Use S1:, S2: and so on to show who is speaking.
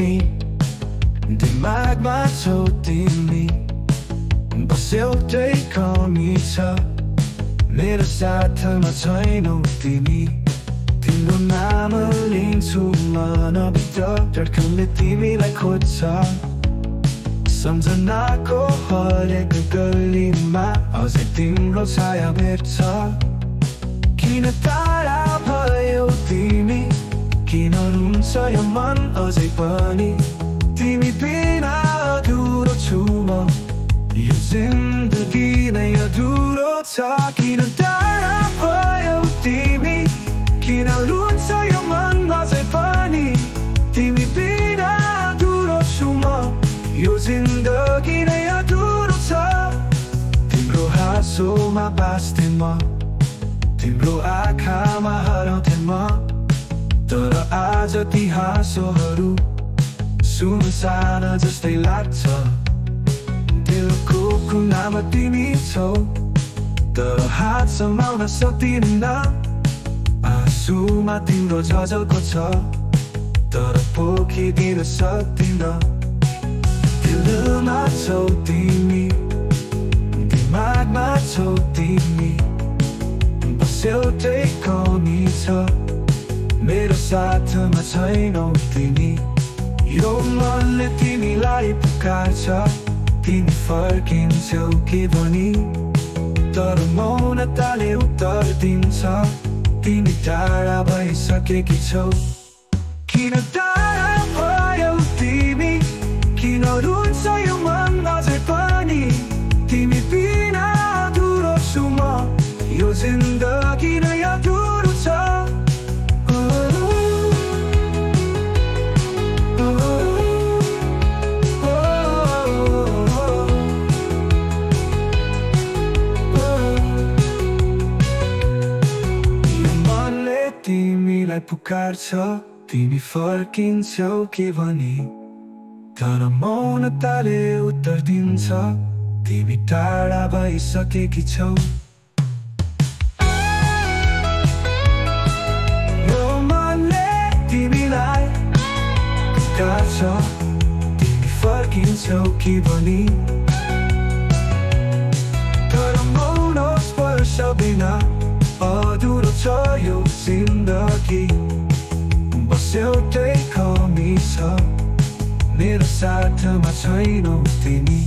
S1: तिमी दिमागमा छौ तिमी बस एउटै कमी छ मेरो साथमा छैनौ तिमी तिम्रो नाम लिन्छु मनभित्र धड्कनले तिमीलाई खोज्छ सम्झनाको हरेक गल्लीमा अझै तिम्रो छाया भेट्छ किन टाढा भयो तिमी किन रुन्छ यो मन अझै पनि तिमी बिना अधुरो छु म यो जिन्दगी नै अधुरो छ किन टाढा भयो तिमी किन रुन्छ यो मन अझै पनि तिमी बिना अधुरो छु म यो जिन्दगी नै अधुरो छ तिम्रो हाँसोमा बाँच्थे म तिम्रो आँखामा हराउँथे म तर आज ती हाँसोहरू सुनसान जस्तै लाग्छ दिलको कुनामा तिमी छौ तर हात समाउन सक्दिनँ आँसुमा तिम्रो झझल्को छ तर पोखिदिन सक्दिनँ दिलमा छौ तिमी दिमागमा छौ तिमी बस एउटै कमी छ मेरो साथमा छैनौ तिमी यो मनले तिमीलाई पुकार्छ तिमी फर्किन्छौ कि भनी तर मौनताले उत्तर दिन्छ तिमी टाढा भइसकेकी छौ किन टाढा भयो तिमी किन रुन्छ यो मन अझै पनि तिमी बिना अधुरो छु म यो जिन्दगी नै अधुरो छ तिमीलाई पुकार्छ तिमी फर्किन्छौ कि भनी तर मौनताले उत्तर दिन्छ तिमी टाढा भइसकेकी छौ यो मनले तिमीलाई पुकार्छ तिमी फर्किन्छौ कि भनी तर मौन स्पर्श बिना अधुरो छ यो जिन्दगी बस एउटै कमी छ मेरो साथमा छैनौ तिमी